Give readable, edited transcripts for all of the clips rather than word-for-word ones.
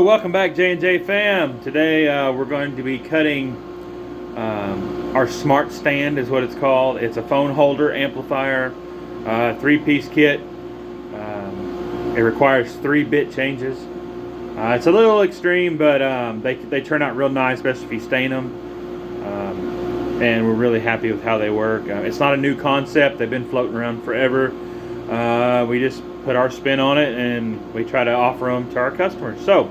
welcome back, J&J fam. Today we're going to be cutting our smart stand is what it's called. It's a phone holder amplifier, three-piece kit. It requires 3 bit changes. It's a little extreme, but they turn out real nice, especially if you stain them. And we're really happy with how they work. It's not a new concept. They've been floating around forever. We just put our spin on it and we try to offer them to our customers. So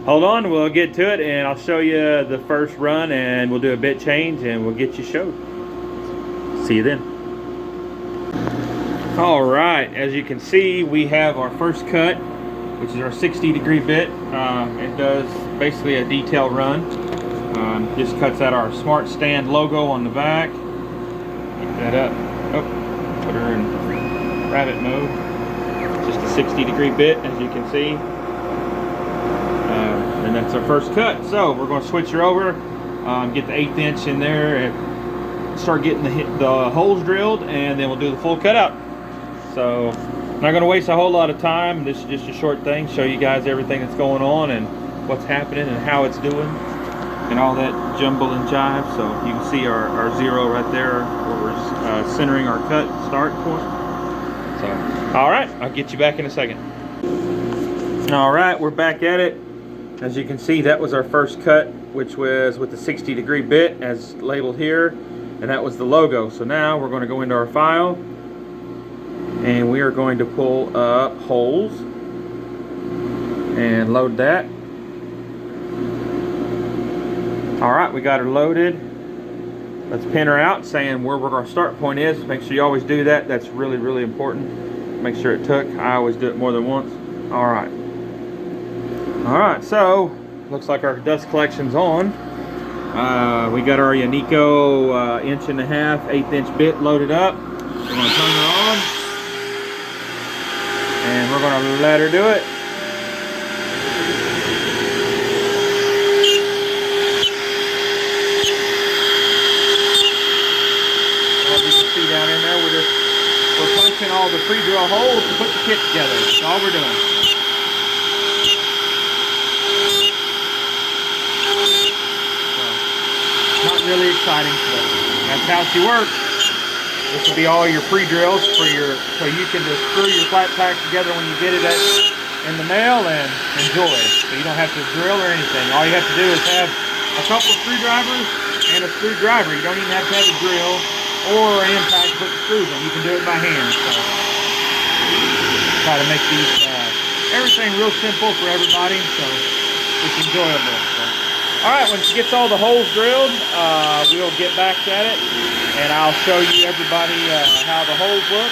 hold on, we'll get to it and I'll show you the first run and we'll do a bit change and we'll get you showed. See you then. All right, as you can see, we have our first cut, which is our 60-degree bit. It does basically a detail run. Just cuts out our smart stand logo on the back. Pick that up. Oh, put her in rabbit mode. Just a 60-degree bit, as you can see. And that's our first cut. So we're going to switch her over, get the 1/8 inch in there, and start getting the holes drilled, and then we'll do the full cutout. So I'm not going to waste a whole lot of time. This is just a short thing, show you guys everything that's going on and what's happening and how it's doing and all that jumble and jive. So you can see our 0 right there where we're centering our cut start point. So all right, I'll get you back in a second. All right, we're back at it. As you can see, that was our first cut, which was with the 60-degree bit as labeled here, and that was the logo. So now we're going to go into our file and we are going to pull up holes and load that. All right, we got her loaded. Let's pin her out, saying where our start point is. Make sure you always do that. That's really, really important. Make sure it took. I always do it more than once. All right. All right, so looks like our dust collection's on. We got our Unico 1.5 1/8 inch bit loaded up. We're gonna turn her on and we're gonna let her do it. As you can see down in there, we're punching all the pre-drill holes to put the kit together. That's all we're doing. Really exciting stuff. That's how she works. This will be all your pre-drills so you can just screw your flat pack together when you get it in the mail and enjoy. So you don't have to drill or anything. All you have to do is have a couple of screwdrivers and a screwdriver. You don't even have to have a drill or an impact to put the screws in. You can do it by hand. So try to make these everything real simple for everybody, so it's enjoyable. So. All right, when she gets all the holes drilled, we'll get back at it, and I'll show you everybody how the holes look.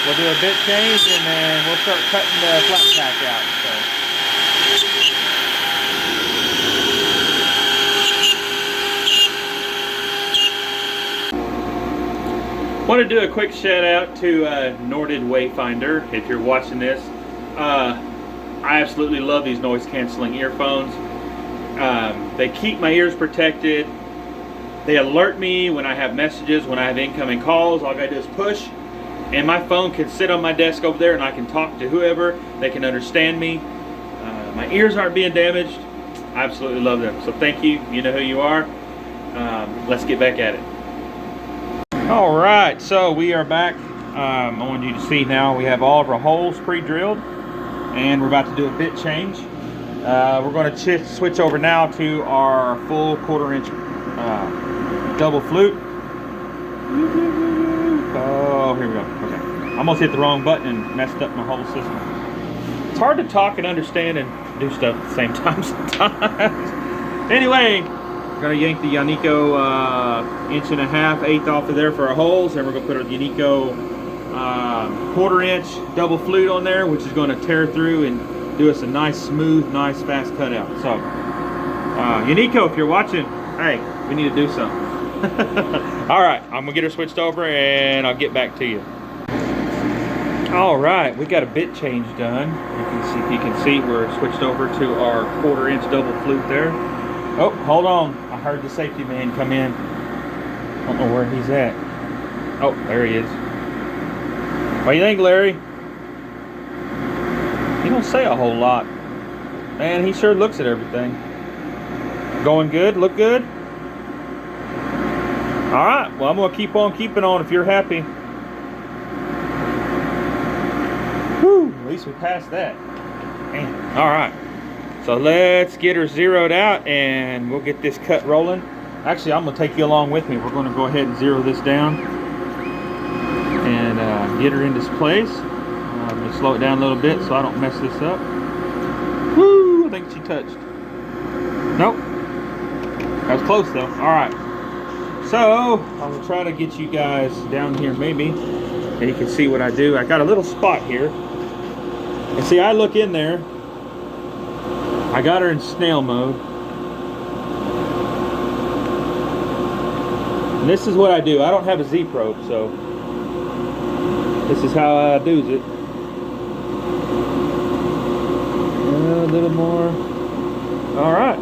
We'll do a bit change, and then we'll start cutting the flat pack out. So. Want to do a quick shout out to Norded Wayfinder. If you're watching this, I absolutely love these noise canceling earphones. They keep my ears protected. They alert me when I have messages, when I have incoming calls. All I gotta do is push, and my phone can sit on my desk over there, and I can talk to whoever. They can understand me. My ears aren't being damaged. I absolutely love them. So thank you. You know who you are. Let's get back at it. All right, so we are back. I want you to see now we have all of our holes pre-drilled, and we're about to do a bit change. We're going to switch over now to our full 1/4 inch double flute. Oh, here we go. Okay. I almost hit the wrong button and messed up my whole system. It's hard to talk and understand and do stuff at the same time sometimes. Anyway, we're going to yank the Unico 1.5 1/8 off of there for our holes, and we're going to put our Unico 1/4 inch double flute on there, which is going to tear through and do us a nice, smooth, nice, fast cutout. So, Unico, if you're watching, hey, we need to do something. All right, I'm gonna get her switched over and I'll get back to you. All right, we got a bit change done. You can see we're switched over to our 1/4 inch double flute there. Oh, hold on. I heard the safety man come in. I don't know where he's at. Oh, there he is. What do you think, Larry? He don't say a whole lot. Man, he sure looks at everything. Going good? Look good? Alright, well, I'm going to keep on keeping on if you're happy. Whew, at least we passed that. Man. Alright, so let's get her zeroed out and we'll get this cut rolling. Actually, I'm going to take you along with me. We're going to go ahead and zero this down and get her in this place. I'm going to slow it down a little bit so I don't mess this up. Woo! I think she touched. Nope. That was close though. Alright. So, I'm going to try to get you guys down here maybe. And you can see what I do. I got a little spot here. And see, I look in there. I got her in snail mode. And this is what I do. I don't have a Z-probe, so this is how I do it. A little more. All right.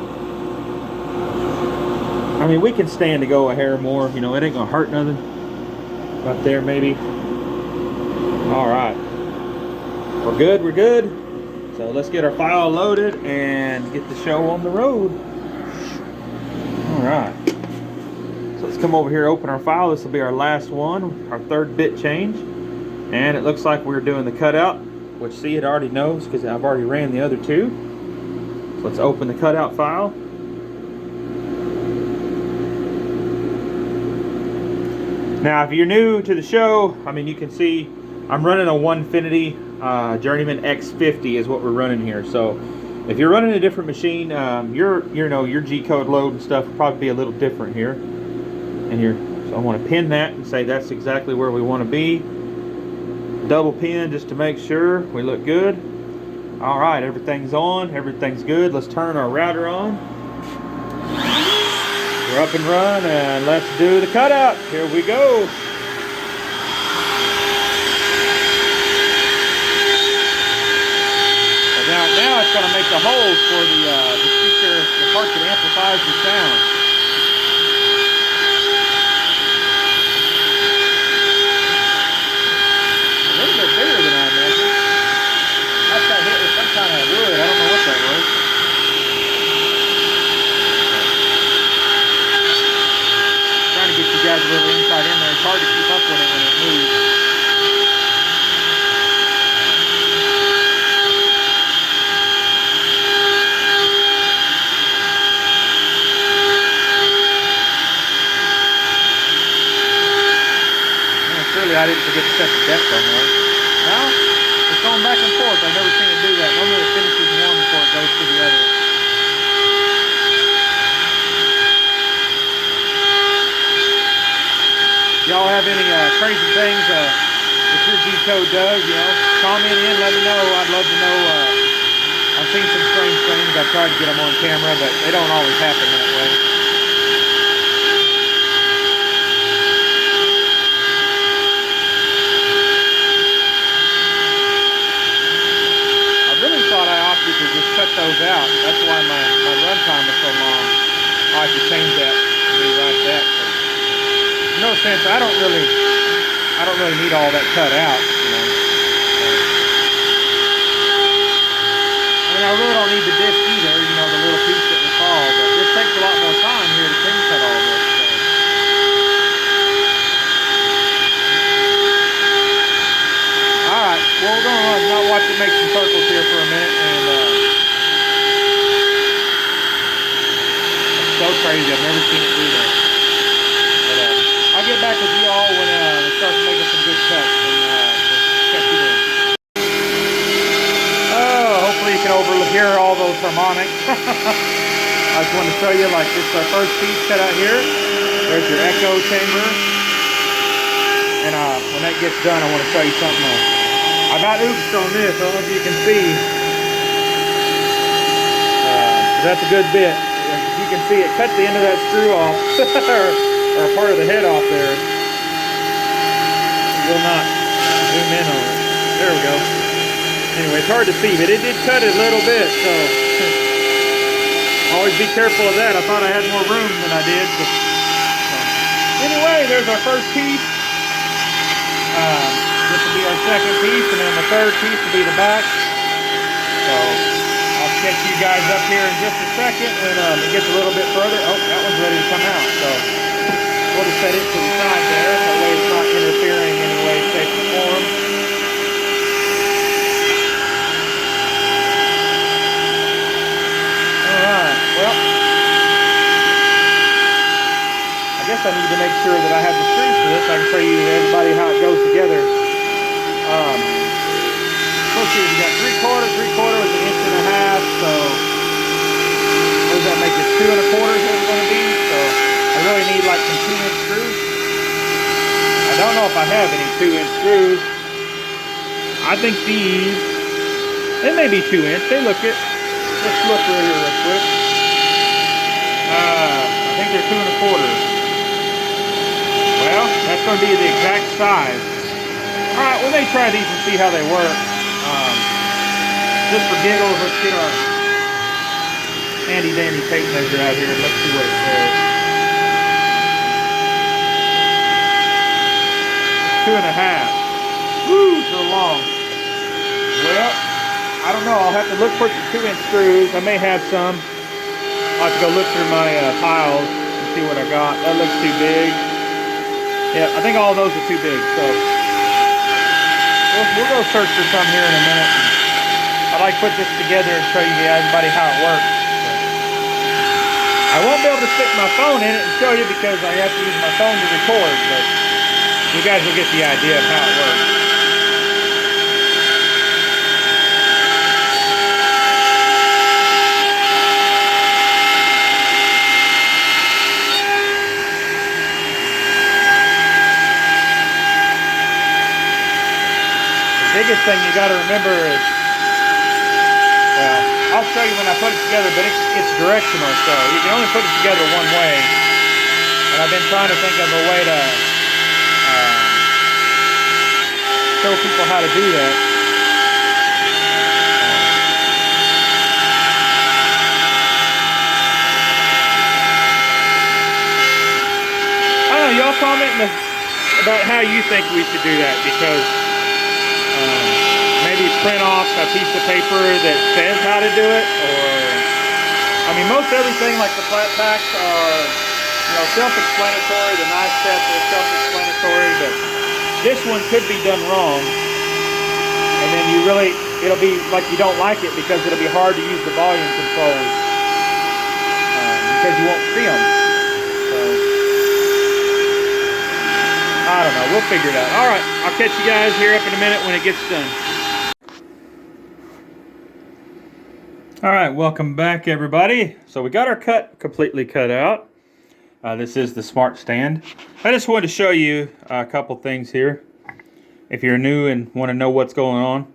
I mean, we can stand to go a hair more. You know, it ain't gonna hurt nothing. Right there, maybe. All right. We're good. We're good. So let's get our file loaded and get the show on the road. All right. So let's come over here, open our file. This will be our last one, our third bit change. And it looks like we're doing the cutout, which see, it already knows because I've already ran the other two. So let's open the cutout file. Now, if you're new to the show, I mean, you can see I'm running a Onefinity Journeyman X50 is what we're running here. So if you're running a different machine, your G-code load and stuff will probably be a little different here. And here, so I want to pin that and say that's exactly where we want to be. Double pin just to make sure we look good. All right, everything's on, everything's good. Let's turn our router on. We're up and run, and let's do the cutout. Here we go. So now it's going to make the holes for the speaker, the part that amplifies the sound. Bigger than I imagined. I got hit with some kind of wood. I don't know what that was. Trying to get you guys a little insight in there. It's hard to keep up with it when it moves. Yeah, surely I didn't forget to set the depth on there. Well, it's going back and forth. I've never seen it do that. Normally it finishes one before it goes to the other. Y'all have any crazy things that your G-code does, you know, comment in, let me know. I'd love to know. I've seen some strange things. I've tried to get them on camera, but they don't always happen that way. To just cut those out. That's why my runtime is so long. I have to change that and rewrite that. In no sense, I don't really need all that cut out, you know. I mean, I really don't need the disc either, you know, the little piece that we fall, but this takes a lot more time here to clean cut all this. Alright, well, we're going to watch it make some circles here for a minute, and it's so crazy, I've never seen it do that. But I'll get back with you all when it starts making some good cuts, and catch you then. Oh, hopefully you can overhear all those harmonics. I just wanted to show you, like, this is our first piece cut out here. There's your echo chamber. And when that gets done, I want to show you something else. I got oops on this. I don't know if you can see. That's a good bit. You can see it cut the end of that screw off, or part of the head off there. It will not zoom in on it. There we go. Anyway, it's hard to see, but it did cut it a little bit, so always be careful of that. I thought I had more room than I did. But, anyway, there's our first piece. This will be our second piece, and then the third piece will be the back. So I'll catch you guys up here in just a second when it gets a little bit further. Oh, that one's ready to come out. So we'll just set it to the side there. That way it's not interfering in any way, shape, or form. Alright, well, I guess I need to make sure that I have the screws for this. I can show you everybody how it goes together. Let's see, we got 3/4. 3/4 is 1.5 inches. So what does that make it? 2 1/4 is what it's going to be. So I really need like some 2-inch screws. I don't know if I have any 2-inch screws. I think these, they may be 2-inch. They look it. Let's look right here real quick. I think they're 2 1/4. Well, that's going to be the exact size. All right, we may try these and see how they work. Just for giggles, let's get our handy dandy tape measure out here and let's see what it says. 2.5. Woo, so long. Well, I don't know. I'll have to look for some 2-inch screws. I may have some. I'll have to go look through my piles and see what I got. That looks too big. Yeah, I think all those are too big. So we'll go search for some here in a minute. I'd like to put this together and show you everybody how it works. I won't be able to stick my phone in it and show you because I have to use my phone to record, but you guys will get the idea of how it works. The biggest thing you got to remember is, well, I'll show you when I put it together, but it's directional, so you can only put it together one way. And I've been trying to think of a way to show people how to do that. I don't know, y'all comment about how you think we should do that, because maybe print off a piece of paper that says how to do it, or I mean, most everything like the flat packs are, you know, self-explanatory. The knife sets are self-explanatory, but this one could be done wrong, and then it'll be like you don't like it because it'll be hard to use the volume controls because you won't see them. So I don't know. We'll figure it out. All right, I'll catch you guys here up in a minute when it gets done. All right, welcome back, everybody. So we got our cut completely cut out. This is the Smart Stand. I just wanted to show you a couple things here if you're new and want to know what's going on.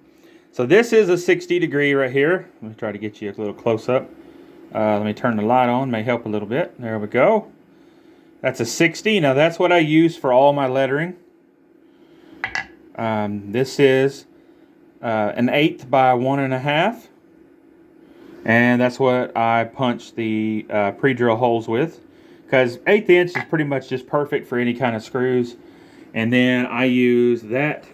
So this is a 60-degree right here. Let me try to get you a little close up. Let me turn the light on, may help a little bit. There we go. That's a 60. Now that's what I use for all my lettering. This is an 1/8 by 1.5. And that's what I punch the pre-drill holes with, because 1/8 inch is pretty much just perfect for any kind of screws. And then I use that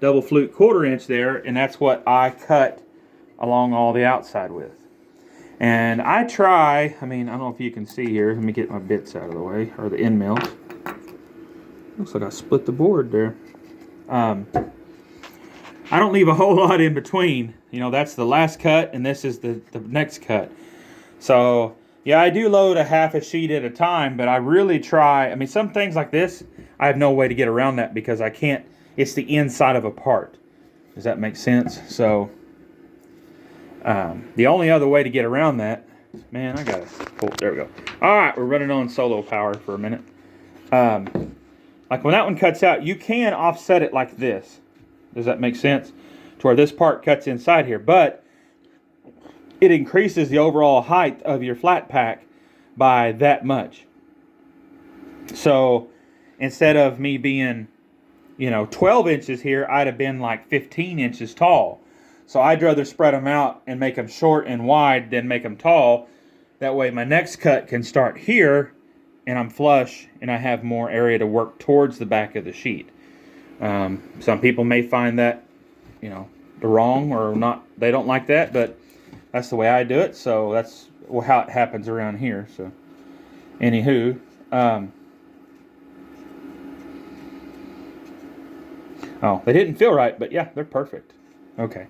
double flute 1/4 inch there, and that's what I cut along all the outside with. And I mean, I don't know if you can see here. Let me get my bits out of the way, or the end mills. Looks like I split the board there. I don't leave a whole lot in between. You know, that's the last cut, and this is the next cut. So, yeah, I do load a half a sheet at a time, but I really try. I mean, some things like this, I have no way to get around that because I can't. It's the inside of a part. Does that make sense? So, the only other way to get around that, man, I got to pull. There we go. All right, we're running on solo power for a minute. Like when that one cuts out, you can offset it like this. Does that make sense? To where this part cuts inside here, but it increases the overall height of your flat pack by that much. So instead of me being, 12 inches here, I'd have been like 15 inches tall. So I'd rather spread them out and make them short and wide than make them tall. That way my next cut can start here and I'm flush and I have more area to work towards the back of the sheet. Some people may find that, the wrong or not. They don't like that, but That's the way I do it. So that's how it happens around here. So, anywho, oh, they didn't feel right, but yeah, they're perfect. Okay.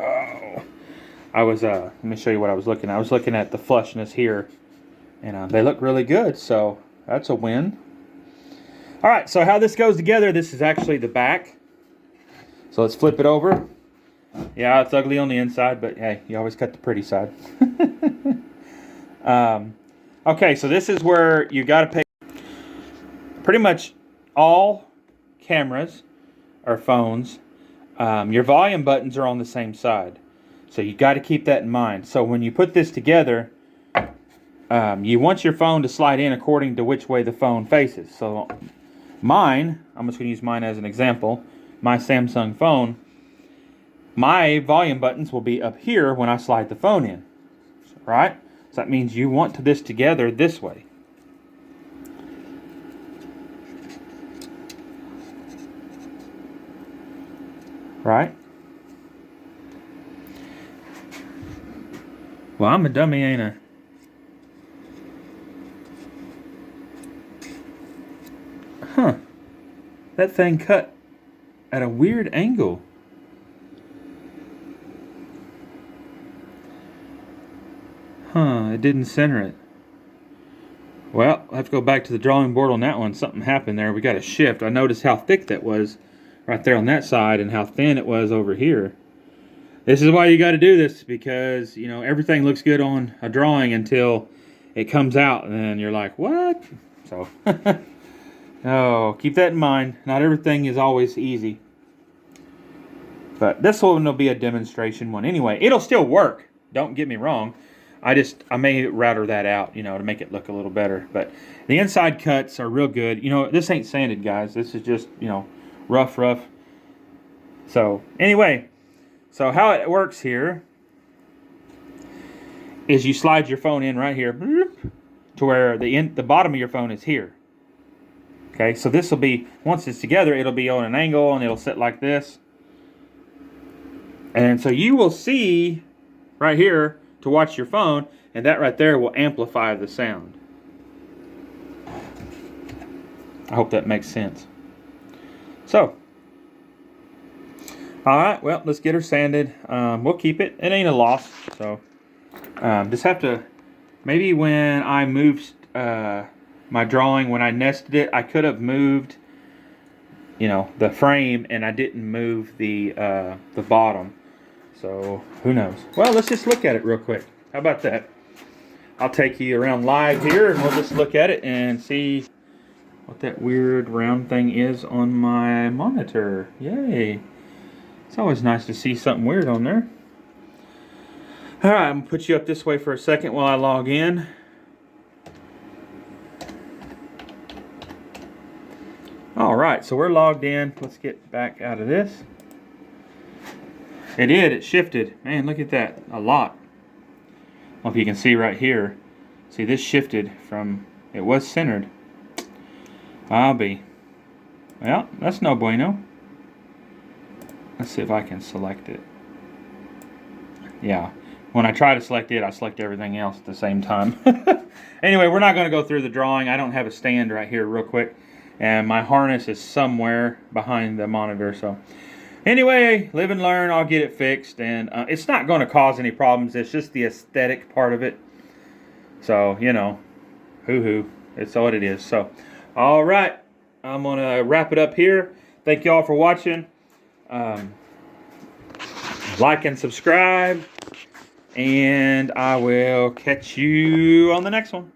Oh, I was let me show you what I was looking at. I was looking at the flushness here, and they look really good. So that's a win. All right. So how this goes together? This is actually the back. So let's flip it over. Yeah, it's ugly on the inside, but hey, you always cut the pretty side. Okay, so this is where you got to pay. Pretty much all cameras or phones, your volume buttons are on the same side. So you got to keep that in mind. So when you put this together, you want your phone to slide in according to which way the phone faces. So mine, I'm just going to use mine as an example, my Samsung phone, my volume buttons will be up here when I slide the phone in, right? So that means you want this together this way. Right? Well, I'm a dummy, ain't I? Huh. That thing cut at a weird angle. Huh, it didn't center it. Well, I'll have to go back to the drawing board on that one. Something happened there. We got a shift. I noticed how thick that was right there on that side and how thin it was over here. This is why you got to do this, because, you know, everything looks good on a drawing until it comes out and then you're like, what? So, oh, keep that in mind. Not everything is always easy. But this one will be a demonstration one anyway. It'll still work. Don't get me wrong. I may router that out, you know, to make it look a little better. But the inside cuts are real good. You know, this ain't sanded, guys. This is just, you know, rough. So, anyway, so how it works here is you slide your phone in right here to where the bottom of your phone is here. Okay, so this will be, once it's together, it'll be on an angle and it'll sit like this. And so you will see right here to watch your phone, and that right there will amplify the sound. I hope that makes sense. So, alright, well, let's get her sanded. We'll keep it. It ain't a loss. So, just have to, maybe when I moved my drawing, when I nested it, I could have moved, you know, the frame, and I didn't move the bottom. So, who knows? Well, let's just look at it real quick. How about that? I'll take you around live here, and we'll just look at it and see what that weird round thing is on my monitor. Yay. It's always nice to see something weird on there. Alright, I'm going to put you up this way for a second while I log in. Alright, so we're logged in. Let's get back out of this. It shifted. Man, look at that. A lot. I don't know if you can see right here. See, this shifted from, it was centered. Well, that's no bueno. Let's see if I can select it. Yeah. When I try to select it, I select everything else at the same time. Anyway, we're not going to go through the drawing. I don't have a stand right here real quick. And my harness is somewhere behind the monitor, so... Anyway, live and learn. I'll get it fixed, and it's not going to cause any problems. It's just the aesthetic part of it. So, you know, hoo-hoo. It's what it is. So, all right. I'm going to wrap it up here. Thank you all for watching. Like and subscribe, and I will catch you on the next one.